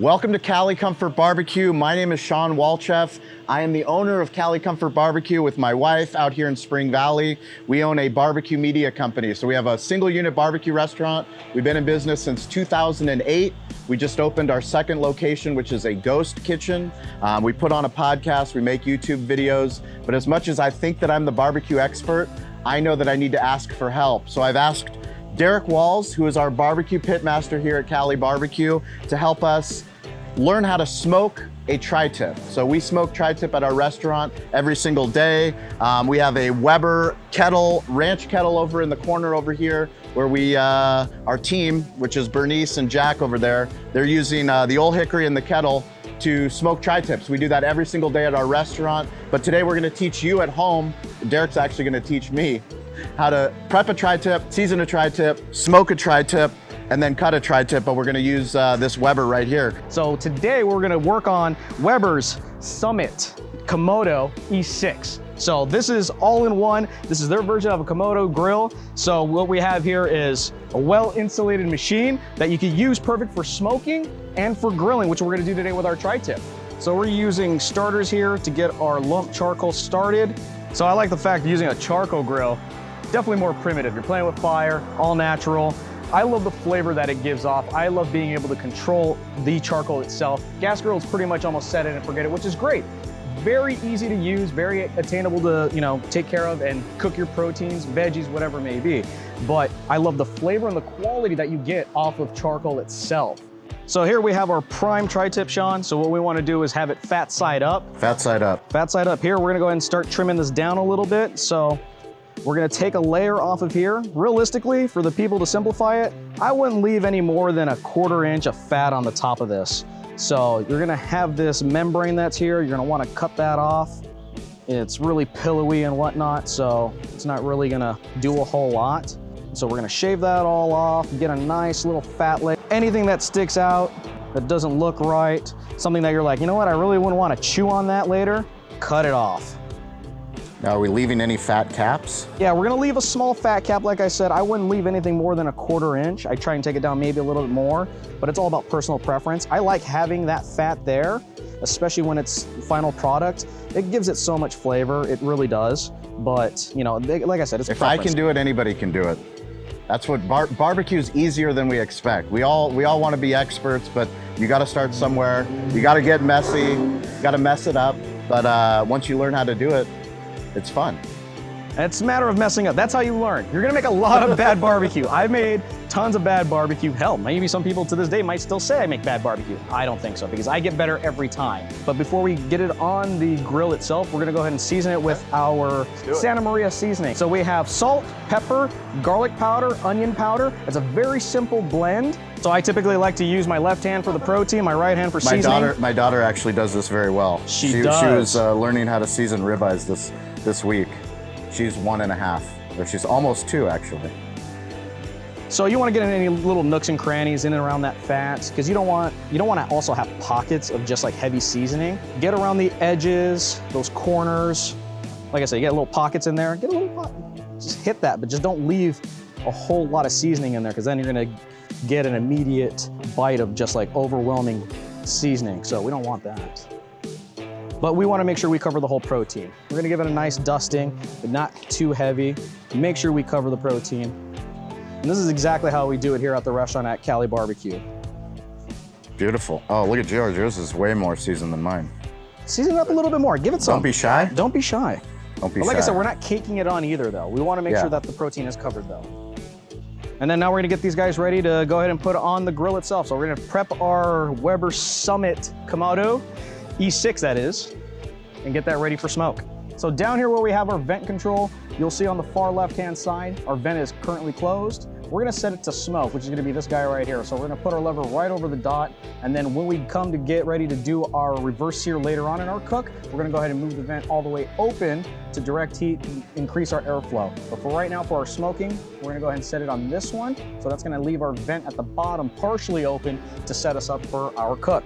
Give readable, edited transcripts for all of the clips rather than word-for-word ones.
Welcome to Cali Comfort Barbecue. My name is Sean Walchef. I am the owner of Cali Comfort Barbecue with my wife out here in Spring Valley. We own a barbecue media company. So we have a single unit barbecue restaurant. We've been in business since 2008. We just opened our second location, which is a ghost kitchen. We put on a podcast, we make YouTube videos. But as much as I think that I'm the barbecue expert, I know that I need to ask for help. So I've asked Derek Walls, who is our barbecue pit master here at Cali Barbecue, to help us learn how to smoke a tri-tip. So we smoke tri-tip at our restaurant every single day. We have a Weber kettle, ranch kettle over in the corner over here where we, our team, which is Bernice and Jack over there, they're using the Old Hickory in the kettle to smoke tri-tips. We do that every single day at our restaurant. But today we're gonna teach you at home, Derek's actually gonna teach me how to prep a tri-tip, season a tri-tip, smoke a tri-tip, and then cut a tri-tip, but we're gonna use this Weber right here. So today we're gonna work on Weber's Summit Komodo E6. So this is all in one. This is their version of a Komodo grill. So what we have here is a well-insulated machine that you can use perfect for smoking and for grilling, which we're gonna do today with our tri-tip. So we're using starters here to get our lump charcoal started. So I like the fact of using a charcoal grill. Definitely more primitive. You're playing with fire, all natural. I love the flavor that it gives off. I love being able to control the charcoal itself. Gas grill is pretty much almost set it and forget it, which is great. Very easy to use, very attainable to, take care of and cook your proteins, veggies, whatever it may be. But I love the flavor and the quality that you get off of charcoal itself. So here we have our prime tri-tip, Sean. So what we want to do is have it fat side up. Fat side up. Fat side up here. We're gonna go ahead and start trimming this down a little bit. So we're gonna take a layer off of here. Realistically, for the people to simplify it, I wouldn't leave any more than a 1/4 inch of fat on the top of this. So you're gonna have this membrane that's here. You're gonna wanna cut that off. It's really pillowy and whatnot, so it's not really gonna do a whole lot. So we're gonna shave that all off, get a nice little fat layer. Anything that sticks out, that doesn't look right, something that you're like, you know what, I really wouldn't wanna chew on that later, cut it off. Now, are we leaving any fat caps? Yeah, we're gonna leave a small fat cap. Like I said, I wouldn't leave anything more than a 1/4 inch. I try and take it down maybe a little bit more, but it's all about personal preference. I like having that fat there, especially when it's final product. It gives it so much flavor, it really does. But, like I said, it's If preference. I can do it, anybody can do it. That's what barbecue's easier than we expect. We all want to be experts, but you got to start somewhere. You got to get messy, you got to mess it up. But once you learn how to do it, it's fun. It's a matter of messing up. That's how you learn. You're gonna make a lot of bad barbecue. I've made tons of bad barbecue. Hell, maybe some people to this day might still say I make bad barbecue. I don't think so, because I get better every time. But before we get it on the grill itself, we're gonna go ahead and season it with our Santa Maria seasoning. So we have salt, pepper, garlic powder, onion powder. It's a very simple blend. So I typically like to use my left hand for the protein, my right hand for seasoning. My daughter actually does this very well. She does. She was learning how to season ribeyes this week. She's 1.5, or she's almost 2 actually. So you want to get in any little nooks and crannies in and around that fat, because you don't want to also have pockets of just like heavy seasoning. Get around the edges, those corners. Like I said, you get little pockets in there. Get a little pocket. Just hit that, but just don't leave a whole lot of seasoning in there, because then you're gonna get an immediate bite of just like overwhelming seasoning. So we don't want that. But we want to make sure we cover the whole protein. We're gonna give it a nice dusting, but not too heavy. Make sure we cover the protein. And this is exactly how we do it here at the restaurant at Cali Barbecue. Beautiful. Oh, look at yours. Yours is way more seasoned than mine. Season it up a little bit more. Give it some. Don't be shy. Don't be shy. Don't be But like shy. I said, we're not caking it on either, though. We want to make sure that the protein is covered, though. And then now we're gonna get these guys ready to go ahead and put on the grill itself. So we're gonna prep our Weber Summit Komodo, E6 that is, and get that ready for smoke. So down here where we have our vent control, you'll see on the far left-hand side, our vent is currently closed. We're gonna set it to smoke, which is gonna be this guy right here. So we're gonna put our lever right over the dot, and then when we come to get ready to do our reverse sear later on in our cook, we're gonna go ahead and move the vent all the way open to direct heat and increase our airflow. But for right now, for our smoking, we're gonna go ahead and set it on this one. So that's gonna leave our vent at the bottom partially open to set us up for our cook.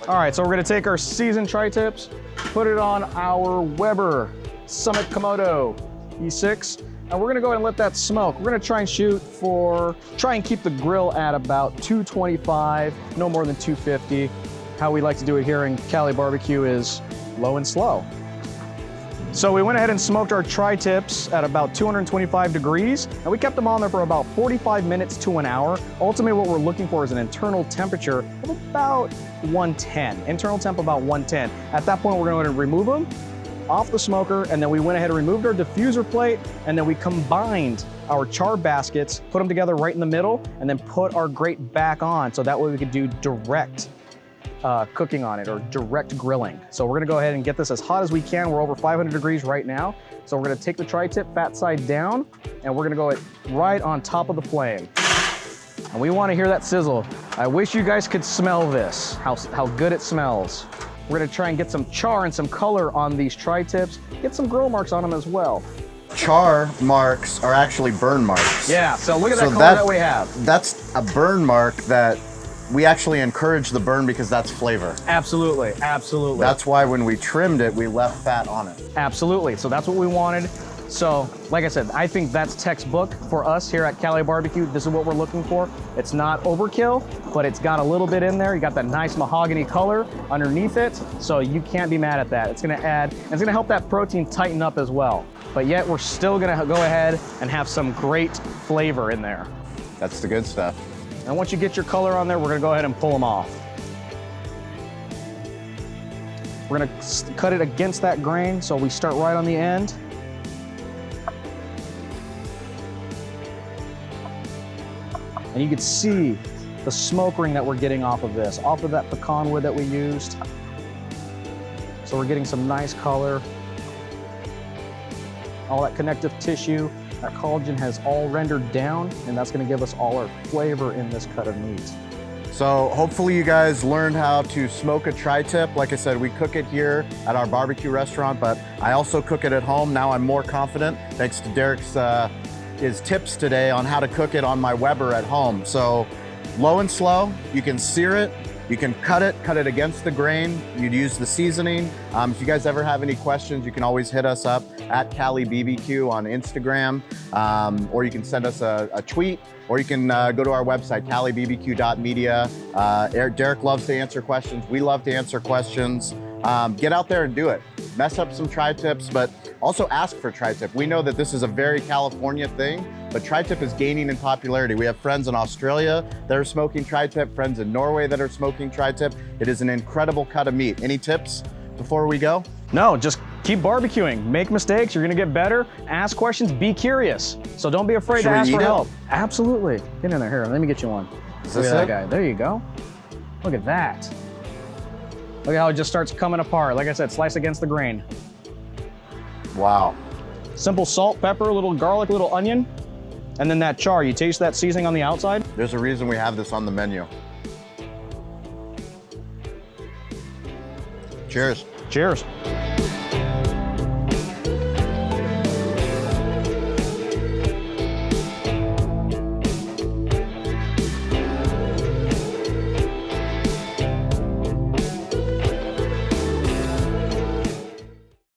All right, so we're gonna take our seasoned tri-tips, put it on our Weber Summit Komodo E6. And we're gonna go ahead and let that smoke. We're gonna try and keep the grill at about 225, no more than 250. How we like to do it here in Cali Barbecue is low and slow. So we went ahead and smoked our tri-tips at about 225 degrees, and we kept them on there for about 45 minutes to an hour. Ultimately, what we're looking for is an internal temperature of about 110. Internal temp about 110. At that point, we're going to remove them off the smoker, and then we went ahead and removed our diffuser plate, and then we combined our char baskets, put them together right in the middle, and then put our grate back on, so that way we could do direct cooking on it, or direct grilling. So we're gonna go ahead and get this as hot as we can. We're over 500 degrees right now. So we're gonna take the tri-tip fat side down, and we're gonna go right on top of the flame. And we wanna hear that sizzle. I wish you guys could smell this, how good it smells. We're gonna try and get some char and some color on these tri-tips, get some grill marks on them as well. Char marks are actually burn marks. Yeah, so look at that So color that we have. That's a burn mark that we actually encourage the burn because that's flavor. Absolutely, absolutely. That's why when we trimmed it, we left fat on it. Absolutely, so that's what we wanted. So, like I said, I think that's textbook for us here at Cali Barbecue. This is what we're looking for. It's not overkill, but it's got a little bit in there. You got that nice mahogany color underneath it, so you can't be mad at that. It's gonna add, and it's gonna help that protein tighten up as well. But yet, we're still gonna go ahead and have some great flavor in there. That's the good stuff. And once you get your color on there, we're gonna go ahead and pull them off. We're gonna cut it against that grain, so we start right on the end. And you can see the smoke ring that we're getting off of this, off of that pecan wood that we used. So we're getting some nice color. All that connective tissue, that collagen has all rendered down, and that's gonna give us all our flavor in this cut of meat. So hopefully you guys learned how to smoke a tri-tip. Like I said, we cook it here at our barbecue restaurant, but I also cook it at home. Now I'm more confident thanks to Derek's his tips today on how to cook it on my Weber at home. So low and slow, you can sear it, you can cut it against the grain. You'd use the seasoning. If you guys ever have any questions, you can always hit us up at Cali BBQ on Instagram, or you can send us a tweet, or you can go to our website, calibbq.media. Derek loves to answer questions. We love to answer questions. Get out there and do it. Mess up some tri-tips, but also ask for tri-tip. We know that this is a very California thing, but tri-tip is gaining in popularity. We have friends in Australia that are smoking tri-tip, friends in Norway that are smoking tri-tip. It is an incredible cut of meat. Any tips before we go? No, just keep barbecuing. Make mistakes, you're gonna get better. Ask questions, be curious. So don't be afraid to ask for help. Absolutely. Get in there, here, let me get you one. Look at that guy, there you go. Look at that. Look at how it just starts coming apart. Like I said, slice against the grain. Wow. Simple salt, pepper, a little garlic, a little onion, and then that char. You taste that seasoning on the outside? There's a reason we have this on the menu. Cheers. Cheers.